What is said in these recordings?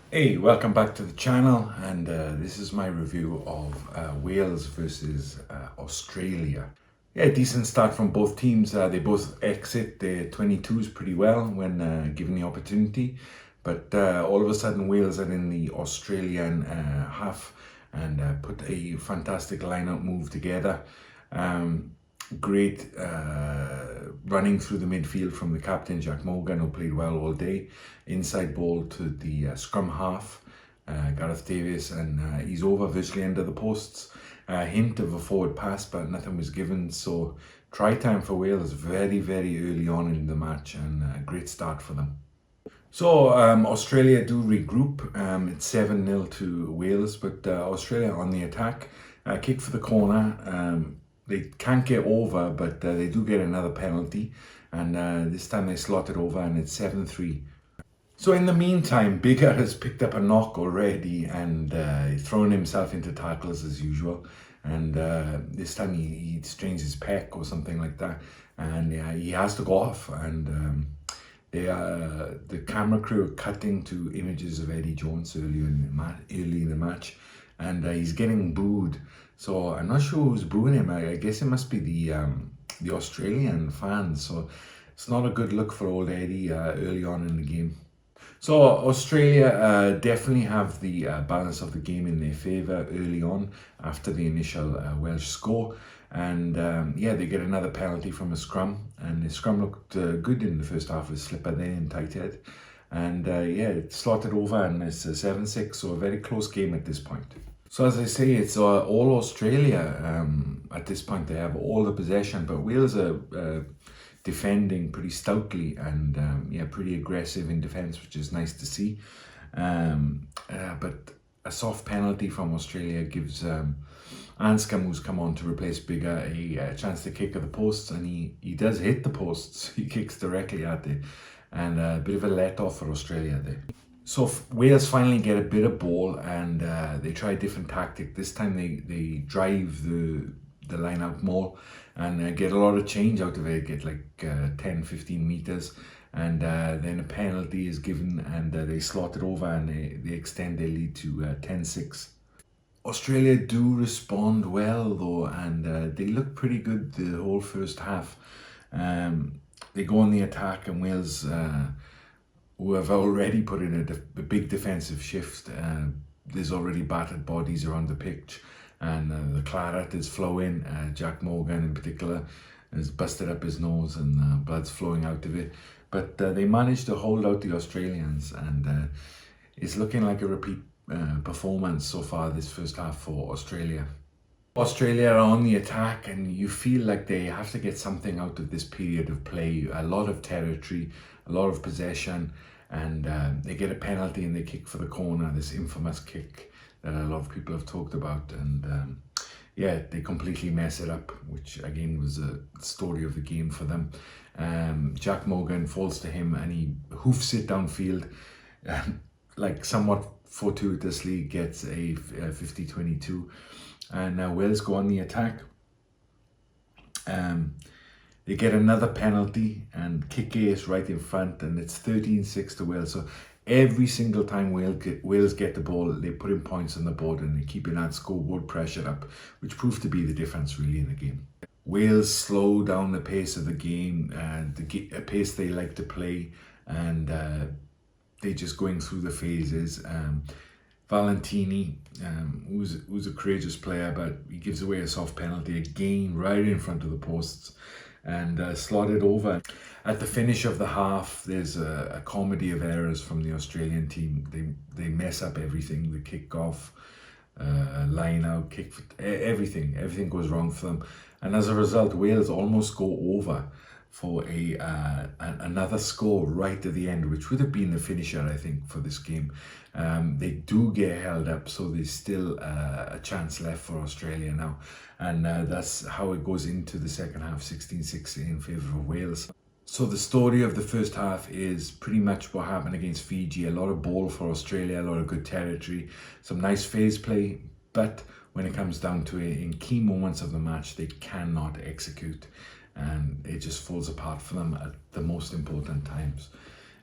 Hey, welcome back to the channel, and this is my review of Wales versus Australia. Yeah, decent start from both teams. They both exit the 22s pretty well when given the opportunity, but all of a sudden Wales are in the Australian half and put a fantastic lineup move together. Um, Great running through the midfield from the captain, Jack Morgan, who played well all day. Inside ball to the scrum half, Gareth Davies, and he's over virtually under the posts. Hint of a forward pass, but nothing was given. So try time for Wales very, very early on in the match, and a great start for them. So Australia do regroup. It's 7-0 to Wales, but Australia on the attack. Kick for the corner. They can't get over, but they do get another penalty. And this time they slot it over, and it's 7-3. So in the meantime, Bigger has picked up a knock already and thrown himself into tackles as usual. And this time he strains his pec or something like that. And he has to go off. And the camera crew are cutting to images of Eddie Jones early in the match, and he's getting booed. So I'm not sure who's booing him. I guess it must be the Australian fans. So it's not a good look for old Eddie early on in the game. So Australia definitely have the balance of the game in their favour early on after the initial Welsh score. And yeah, they get another penalty from a scrum, and the scrum looked good in the first half with Slipper there in tight head. And yeah, it slotted over, and it's a 7-6, so a very close game at this point. So as I say, it's all Australia at this point. They have all the possession, but Wales are defending pretty stoutly and yeah, pretty aggressive in defence, which is nice to see. But a soft penalty from Australia gives Anscombe, who's come on to replace Bigger, a chance to kick at the posts, and he does hit the posts. He kicks directly at it, and a bit of a let off for Australia there. So Wales finally get a bit of ball, and they try a different tactic. This time they drive the line out more and get a lot of change out of it, get like 10-15 meters, and then a penalty is given, and they slot it over, and they extend their lead to 10-6. Australia do respond well though, and they look pretty good the whole first half. They go on the attack, and Wales, who have already put in a big defensive shift, there's already battered bodies around the pitch, and the claret is flowing. Jack Morgan in particular has busted up his nose, and blood's flowing out of it. But they managed to hold out the Australians, and it's looking like a repeat performance so far this first half for Australia. Australia are on the attack, and you feel like they have to get something out of this period of play. A lot of territory, a lot of possession, and they get a penalty and they kick for the corner, this infamous kick that a lot of people have talked about. And yeah, they completely mess it up, which again was a story of the game for them. Jack Morgan falls to him, and he hoofs it downfield, like somewhat fortuitously gets a 50-22. And now Wales go on the attack. They get another penalty and kick ace right in front, and it's 13-6 to Wales. So every single time Wales get the ball, they put in points on the board, and they keep that scoreboard pressure up, which proved to be the difference really in the game. Wales slow down the pace of the game, the pace they like to play, and they're just going through the phases. Valentini, who's a courageous player, but he gives away a soft penalty again right in front of the posts, and slotted over. At the finish of the half, there's a comedy of errors from the Australian team. They mess up everything. The kick off, line out, everything goes wrong for them, and as a result, Wales almost go over for another score right at the end, which would have been the finisher, I think, for this game. They do get held up, so there's still a chance left for Australia now, and that's how it goes into the second half, 16-6 in favour of Wales. So the story of the first half is pretty much what happened against Fiji. A lot of ball for Australia, a lot of good territory, some nice phase play, but when it comes down to it, in key moments of the match, they cannot execute, and it just falls apart for them at the most important times.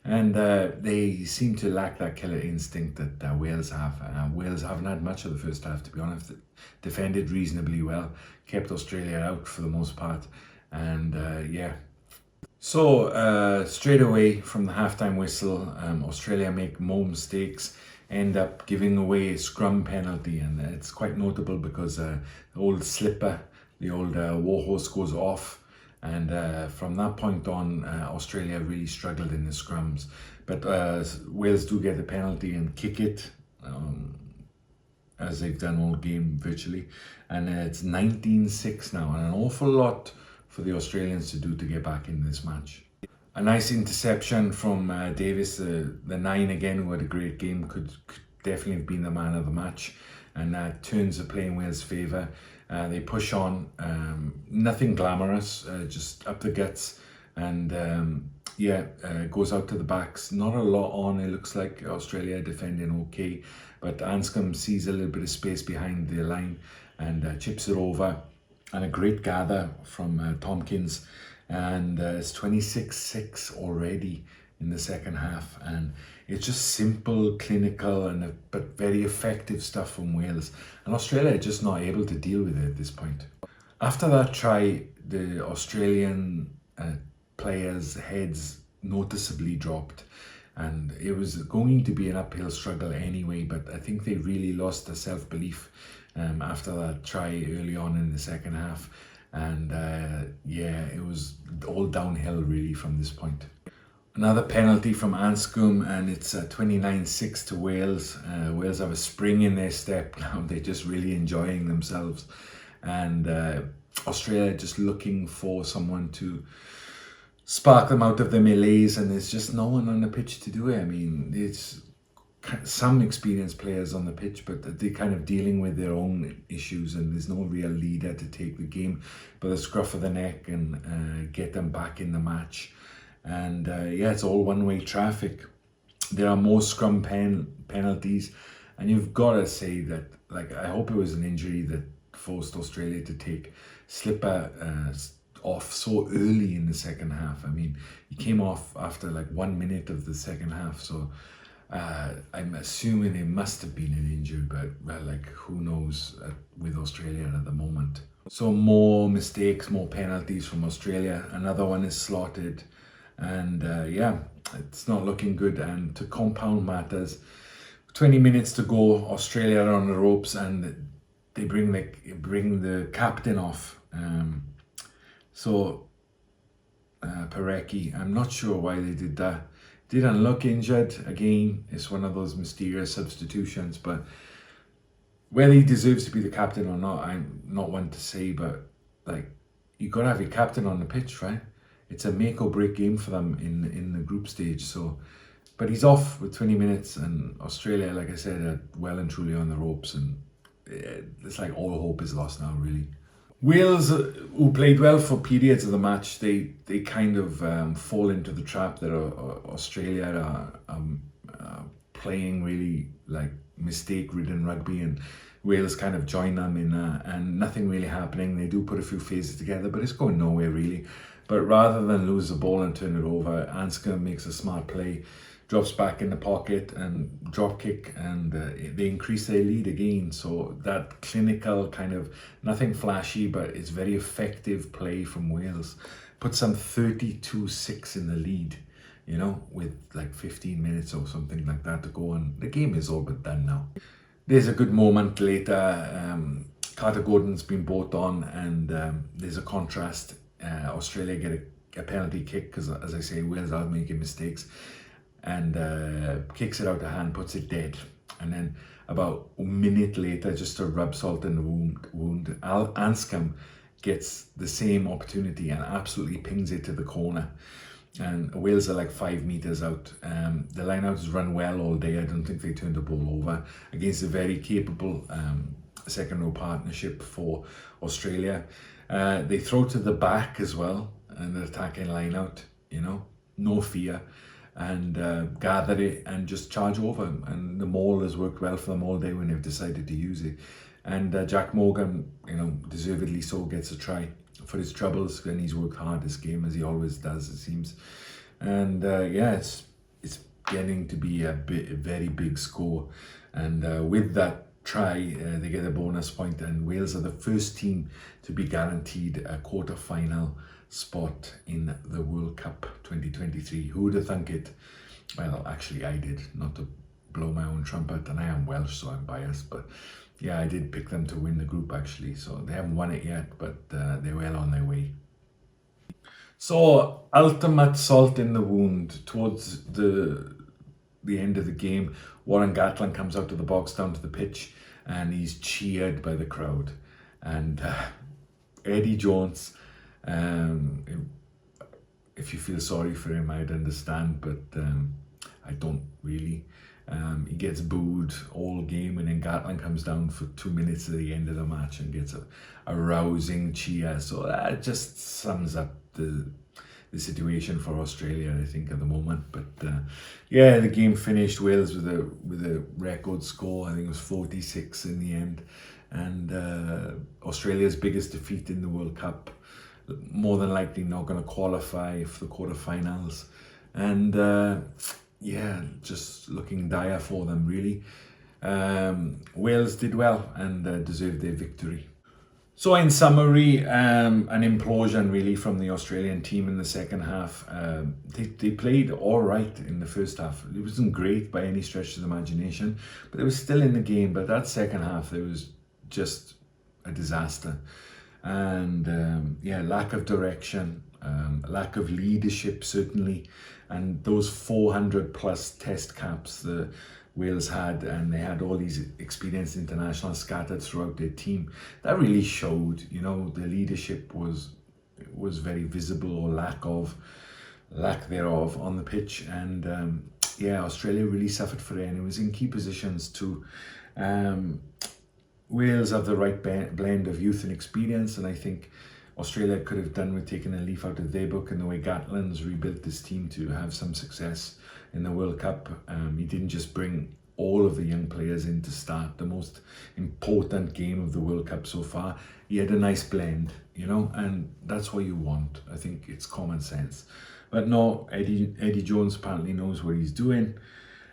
And they seem to lack that killer instinct that Wales have. Wales haven't had much of the first half, to be honest. Defended reasonably well, kept Australia out for the most part, and yeah. So straight away from the halftime whistle, Australia make more mistakes, end up giving away a scrum penalty, and it's quite notable because the old slipper, the old warhorse goes off, and from that point on, Australia really struggled in the scrums. But Wales do get the penalty and kick it, as they've done all game virtually, and it's 19-6 now, and an awful lot for the Australians to do to get back in this match. A nice interception from Davis, the 9 again, who had a great game, could definitely have been the man of the match, and turns the play in Wales' favour. They push on, nothing glamorous, just up the guts, and yeah, goes out to the backs. Not a lot on, it looks like. Australia defending okay, but Anscombe sees a little bit of space behind the line and chips it over. And a great gather from Tompkins, and it's 26-6 already in the second half, and it's just simple, clinical, but very effective stuff from Wales, and Australia are just not able to deal with it at this point. After that try, the Australian players' heads noticeably dropped, and it was going to be an uphill struggle anyway, but I think they really lost their self-belief after that try early on in the second half, and yeah, it was all downhill really from this point. Another penalty from Anscombe, and it's 29-6 to Wales. Wales have a spring in their step now. They're just really enjoying themselves, and Australia just looking for someone to spark them out of their malaise, and there's just no one on the pitch to do it. I mean, it's some experienced players on the pitch, but they're kind of dealing with their own issues, and there's no real leader to take the game by the scruff of the neck and get them back in the match. And yeah, it's all one-way traffic. There are more scrum penalties, and you've got to say that, like, I hope it was an injury that forced Australia to take Slipper off so early in the second half. I mean, he came off after like 1 minute of the second half, so I'm assuming it must have been an injury, but well, like, who knows with Australia at the moment. So more mistakes, more penalties from Australia. Another one is slotted, and yeah, it's not looking good. And to compound matters, 20 minutes to go, Australia are on the ropes, and they bring the captain off. So Parecki, I'm not sure why they did that. Didn't look injured. Again, it's one of those mysterious substitutions, but whether he deserves to be the captain or not, I'm not one to say, but like, you got to have your captain on the pitch, right? It's a make or break game for them in the group stage. So, but he's off with 20 minutes, and Australia, like I said, are well and truly on the ropes, and it's like all hope is lost now, really. Wales, who played well for periods of the match, they kind of fall into the trap that Australia are playing really like mistake-ridden rugby, and Wales kind of join them in and nothing really happening. They do put a few phases together, but it's going nowhere really. But rather than lose the ball and turn it over, Anscombe makes a smart play, drops back in the pocket and drop kick, and they increase their lead again. So that clinical kind of, nothing flashy, but it's very effective play from Wales. Put some 32-6 in the lead, you know, with like 15 minutes or something like that to go, and the game is all but done now. There's a good moment later. Carter Gordon's been brought on, and there's a contrast. Australia get a penalty kick because, as I say, Wales are making mistakes, and kicks it out of hand, puts it dead. And then about a minute later, just to rub salt in the wound, Anscombe gets the same opportunity and absolutely pings it to the corner. And Wales are like 5 meters out. The lineouts run well all day. I don't think they turned the ball over against a very capable second row partnership for Australia. They throw to the back as well, and the attacking lineout, you know, no fear, and gather it and just charge over. And the maul has worked well for them all day when they've decided to use it. And Jack Morgan, you know, deservedly so, gets a try for his troubles, and he's worked hard this game, as he always does, it seems. And yeah, it's getting to be a very big score. And with that try, they get a bonus point, and Wales are the first team to be guaranteed a quarter-final spot in the World Cup 2023. Who would have thunk it? Well, actually I did, not to blow my own trumpet, and I am Welsh, so I'm biased, but yeah, I did pick them to win the group actually. So they haven't won it yet, but they're well on their way. So ultimate salt in the wound towards the end of the game. Warren Gatland comes out of the box down to the pitch, and he's cheered by the crowd. And Eddie Jones, if you feel sorry for him, I'd understand, but I don't really. He gets booed all game, and then Gatland comes down for 2 minutes at the end of the match and gets a rousing cheer. So that just sums up the situation for Australia, I think, at the moment. But yeah, the game finished Wales with a record score. I think it was 46 in the end, and Australia's biggest defeat in the World Cup. More than likely not going to qualify for the quarterfinals, and yeah, just looking dire for them, really. Wales did well and deserved their victory. So in summary, an implosion really from the Australian team in the second half. They played all right in the first half. It wasn't great by any stretch of the imagination, but it was still in the game. But that second half, it was just a disaster. And yeah, lack of direction, lack of leadership certainly, and those 400 plus test caps the Wales had, and they had all these experienced internationals scattered throughout their team. That really showed, you know, the leadership was very visible, or lack thereof on the pitch. And yeah, Australia really suffered for it, and it was in key positions too. Wales have the right blend of youth and experience, and I think Australia could have done with taking a leaf out of their book in the way Gatland's rebuilt this team to have some success in the World Cup. He didn't just bring all of the young players in to start the most important game of the World Cup so far. He had a nice blend, you know, and that's what you want. I think it's common sense. But no, Eddie Jones apparently knows what he's doing.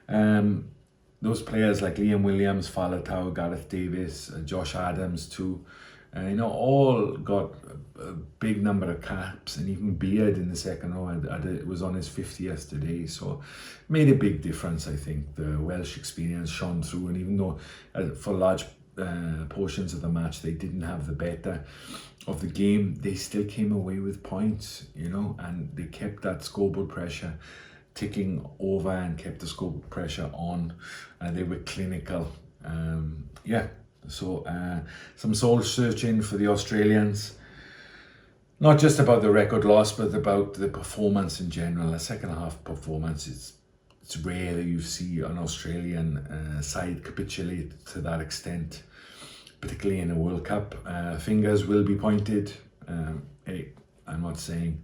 Those players like Liam Williams, Faletau, Gareth Davis, Josh Adams too, you know, all got a big number of caps, and even Beard in the second row was on his 5th yesterday, so made a big difference. I think the Welsh experience shone through, and even though for large portions of the match they didn't have the better of the game, they still came away with points, you know, and they kept that scoreboard pressure ticking over and kept the scoreboard pressure on. They were clinical. Yeah. So some soul searching for the Australians, not just about the record loss, but about the performance in general. A second half performance, it's rare that you see an Australian side capitulate to that extent, particularly in a World Cup. Fingers will be pointed. Hey, I'm not saying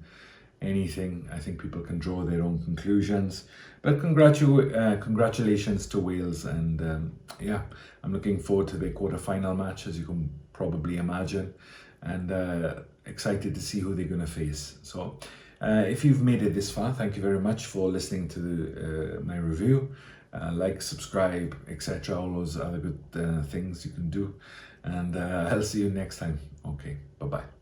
anything. I think people can draw their own conclusions. But congratulations to Wales, and yeah, I'm looking forward to their quarter-final match, as you can probably imagine, and excited to see who they're going to face. So if you've made it this far, thank you very much for listening to my review. Like, subscribe, etc., all those other good things you can do, and I'll see you next time. Okay, bye-bye.